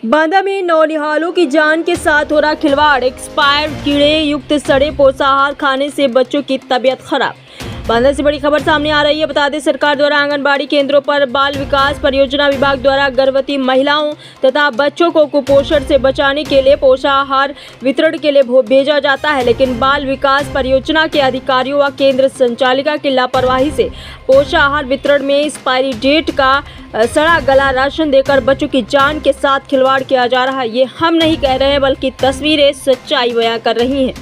बांदा में नौनिहालों की जान के साथ हो रहा खिलवाड़। एक्सपायर्ड कीड़े युक्त सड़े पोषाहार खाने से बच्चों की तबीयत खराब। बांदा से बड़ी खबर सामने आ रही है। बता दें, सरकार द्वारा आंगनबाड़ी केंद्रों पर बाल विकास परियोजना विभाग द्वारा गर्भवती महिलाओं तथा बच्चों को कुपोषण से बचाने के लिए पोषाहार वितरण के लिए भेजा जाता है, लेकिन बाल विकास परियोजना के अधिकारियों व केंद्र संचालिका की लापरवाही से पोषाहार वितरण में एक्सपायरी डेट का सड़ा गला राशन देकर बच्चों की जान के साथ खिलवाड़ किया जा रहा है। ये हम नहीं कह रहे हैं, बल्कि तस्वीरें सच्चाई बयां कर रही हैं।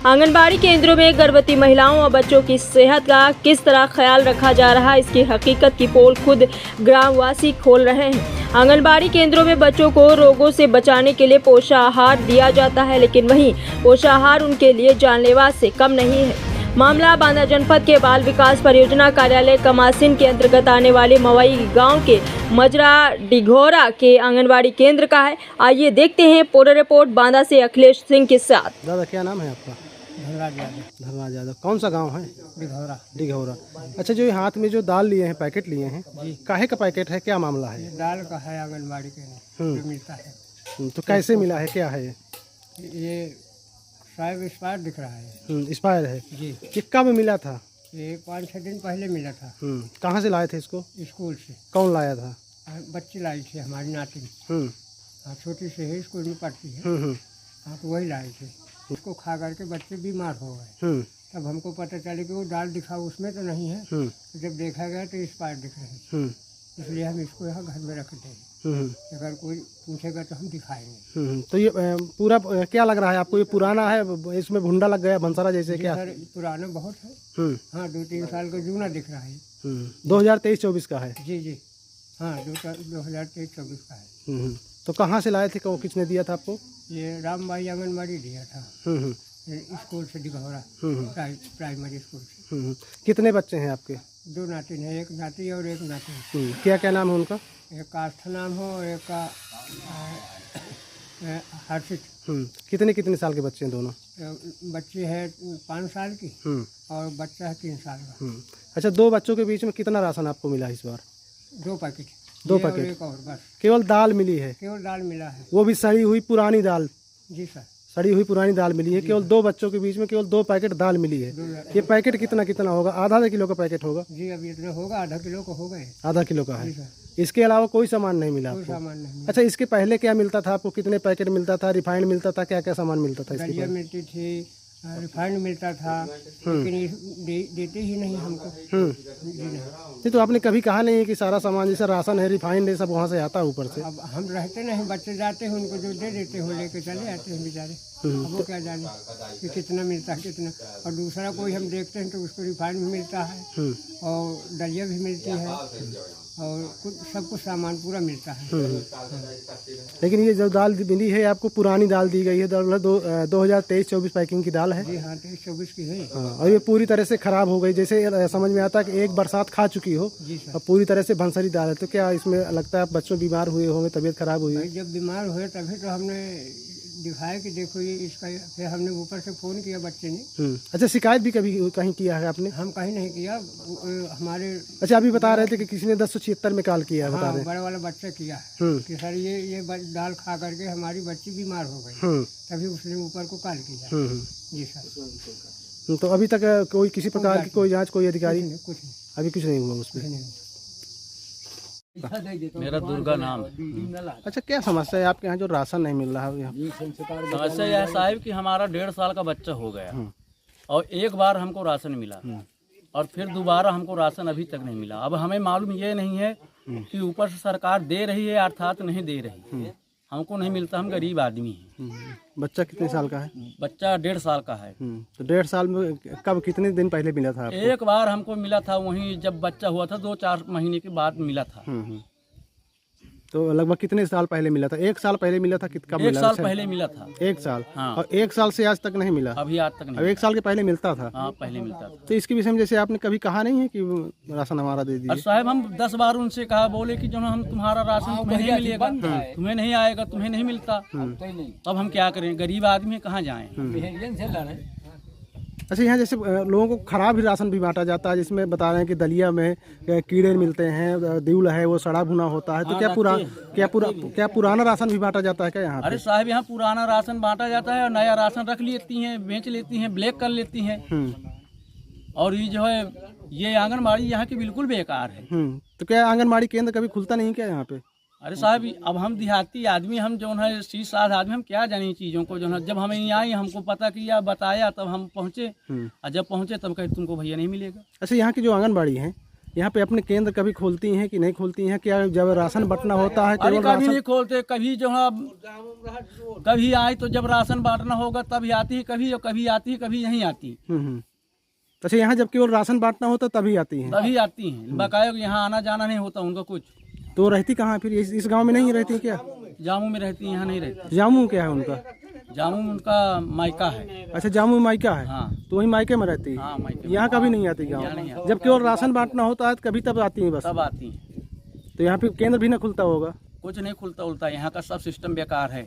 आंगनबाड़ी केंद्रों में गर्भवती महिलाओं और बच्चों की सेहत का किस तरह ख्याल रखा जा रहा है, इसकी हकीकत की पोल खुद ग्रामवासी खोल रहे हैं। आंगनबाड़ी केंद्रों में बच्चों को रोगों से बचाने के लिए पोषाहार दिया जाता है, लेकिन वहीं पोषाहार उनके लिए जानलेवा से कम नहीं है। मामला बांदा जनपद के बाल विकास परियोजना कार्यालय कमासिन के अंतर्गत आने वाले मवई गांव के मजरा डिघोरा के आंगनबाड़ी केंद्र का है। आइए देखते हैं पूरा रिपोर्ट बांदा से अखिलेश सिंह के साथ। दादा, क्या नाम है आपका? धनराज यादव। कौन सा गांव है? डिघौरा। अच्छा, जो ये हाथ में जो दाल लिए हैं, पैकेट लिए हैं, काहे का पैकेट है, क्या मामला है? दाल का है, आंगनबाड़ी के जो मिलता है। तो कैसे मिला है, क्या है ये शायद एक्सपायर दिख रहा है। एक्सपायर है जी। ये कब मिला था? ये 5-6 दिन पहले मिला था। कहाँ से लाए थे इसको? स्कूल से। कौन लाया था? बच्ची लाई थी, हमारी नाती। हाँ, छोटी से है, स्कूल में पढ़ती है। हाँ, तो वही लाई थी। उसको खा करके बच्चे बीमार हो गए। तब हमको पता चले कि वो दाल दिखा उसमें तो नहीं है। तो जब देखा गया तो एक्सपायर दिख रहे हैं, इसलिए हम इसको यहाँ घर में रखते हैं। अगर कोई पूछेगा तो हम दिखाएंगे। तो ये पूरा क्या लग रहा है आपको? ये पुराना है, इसमें भुंडा लग गया भंसारा जैसे? क्या सर, पुराना बहुत है। हाँ, 2-3 साल का जूना दिख रहा है। 2023-24 का है? जी। हाँ, 2023-24 का है। तो कहाँ से लाए थे, किसने दिया था आपको? ये राम भाई आंगनबाड़ी दिया था। स्कूल से डिघौरा, प्राइमरी स्कूल से। कितने बच्चे हैं आपके? 2 नाती हैं, एक नाती और एक नाती। क्या नाम है उनका? एक का आस्था नाम हो और एक का हर्षित। कितने साल के बच्चे हैं दोनों? बच्ची है 5 साल की और बच्चा है 3 साल का। अच्छा, 2 बच्चों के बीच में कितना राशन आपको मिला इस बार? 2 पैकेट। 2 पैकेट? एक और बस। केवल दाल मिली है? केवल दाल मिला है। वो भी सड़ी हुई पुरानी दाल? जी सर, सड़ी हुई पुरानी दाल मिली है। केवल 2 बच्चों के बीच में केवल 2 पैकेट दाल मिली है। ये पैकेट कितना होगा? आधा किलो का पैकेट होगा? जी, अभी इतना होगा, आधा किलो का होगा। आधा किलो का है। जी सर। इसके अलावा कोई सामान नहीं मिला कोई आपको? सामान नहीं। अच्छा, इसके पहले क्या मिलता था आपको? कितने पैकेट मिलता था? रिफाइंड मिलता था? क्या क्या सामान मिलता था इसके दलिया पहले? मिलती थी, रिफाइंड मिलता था, लेकिन ये देते ही नहीं हमको। जी नहीं। नहीं, तो आपने कभी कहा नहीं है कि सारा सामान जैसे राशन है, रिफाइंड है, सब वहाँ से आता है ऊपर से? अब हम रहते नहीं, बच्चे जाते हैं, उनको जो दे देते हो लेके चले आते हैं बेचारे। अब वो क्या जाने कि कितना मिलता है कितना। और दूसरा कोई हम देखते हैं तो उसको रिफाइंड भी मिलता है और दलिया भी मिलती है और सब कुछ सामान पूरा मिलता है। लेकिन ये जो दाल मिली है आपको, पुरानी दाल दी गई है, 2023-24 पैकिंग की दाल है? जी हाँ, 23-24 की है। हाँ, और ये पूरी तरह से खराब हो गई, जैसे समझ में आता है कि एक बरसात खा चुकी हो और पूरी तरह से भंसरी दाल है। तो क्या इसमें लगता है बच्चों बीमार हुए होंगे, तबीयत खराब हुई है? जब बीमार हुए तभी तो हमने दिखाया कि देखो ये इसका। फिर हमने ऊपर से फ़ोन किया बच्चे ने। अच्छा, शिकायत भी कभी कहीं किया है आपने? हम कहीं नहीं किया, हमारे। अच्छा, अभी बता रहे थे कि किसी ने 1076 में कॉल किया है, बता रहे? बड़ा वाला बच्चा किया है कि सर ये दाल खा करके हमारी बच्ची बीमार हो गई, तभी उसने ऊपर को कॉल किया। जी सर। तो अभी तक कोई किसी प्रकार की कोई जांच, कोई अधिकारी? कुछ नहीं, अभी कुछ नहीं हुआ उसमें? मेरा दुर्गा नाम है। अच्छा, क्या समस्या है आपके यहाँ जो राशन नहीं मिल रहा है? समस्या यह है साहब कि हमारा 1.5 साल का बच्चा हो गया और एक बार हमको राशन मिला और फिर दोबारा हमको राशन अभी तक नहीं मिला। अब हमें मालूम ये नहीं है कि ऊपर से सरकार दे रही है अर्थात नहीं दे रही है, हमको नहीं मिलता। हम गरीब आदमी हैं। बच्चा कितने साल का है? बच्चा 1.5 साल का है। तो 1.5 साल में कब, कितने दिन पहले मिला था आपको? एक बार हमको मिला था, वहीं जब बच्चा हुआ था 2-4 महीने के बाद मिला था। तो लगभग कितने साल पहले मिला था? 1 साल पहले मिला था? कब 1 मिला? साल पहले मिला था। 1 साल? हाँ। और 1 साल से आज तक नहीं मिला? अभी आज तक अब नहीं। 1 साल के पहले मिलता था? हाँ, पहले मिलता था। तो इसके विषय में जैसे आपने कभी कहा नहीं है कि राशन हमारा दे और दीजिए? साहब हम 10 बार उनसे कहा, बोले कि जो हम तुम्हारा राशन तुम्हें नहीं मिलेगा, तुम्हें नहीं आएगा, तुम्हें नहीं मिलता। अब हम क्या करें, गरीब आदमी कहाँ जाएं? अच्छा, यहाँ जैसे लोगों को खराब ही राशन भी बांटा जाता है, जिसमें बता रहे हैं कि दलिया में कीड़े मिलते हैं, दिउल है वो सड़ा भुना होता है, तो क्या पुराना राशन भी बांटा जाता है क्या यहाँ पे? अरे साहब, यहाँ पुराना राशन बांटा जाता है और नया राशन रख लेती हैं, बेच लेती हैं, ब्लैक कर लेती हैं। और ये जो है, ये आंगनबाड़ी यहाँ की बिल्कुल बेकार है। तो क्या आंगनबाड़ी केंद्र कभी खुलता नहीं क्या यहाँ पे? अरे साहब, अब हम देहाती आदमी, हम जो है 30 आदमी, हम क्या जाने चीज़ों को। जो है जब हम यहाँ आए, हमको पता किया, बताया, तब हम पहुँचे। और जब पहुँचे तब कहे तुमको भैया नहीं मिलेगा। अच्छा, यहाँ की जो आंगनबाड़ी है, यहाँ पे अपने केंद्र कभी खोलती हैं कि नहीं खोलती हैं? क्या जब राशन बंटना होता है अरे कभी नहीं खोलते, कभी जो है कभी आए तो जब राशन बांटना होगा तभी आती है, कभी आती है, कभी नहीं आती। अच्छा, यहाँ जब केवल राशन बांटना होता तभी आती हैं? तभी आती हैं। बकाया यहाँ आना जाना नहीं होता उनका कुछ। तो रहती कहाँ फिर? इस गांव में नहीं रहती क्या? जामू में रहती है, यहाँ नहीं रहती। जामू क्या है उनका? जामू उनका मायका है। अच्छा, जामू मायका है। हाँ, तो वही मायके में रहती है। हाँ, मायके। यहाँ कभी नहीं आती गाँव? जब केवल राशन बांटना होता है कभी तब आती है बस? तब आती हैं। तो यहाँ पे केंद्र भी ना खुलता होगा? कुछ नहीं खुलता उलता, यहाँ का सब सिस्टम बेकार है।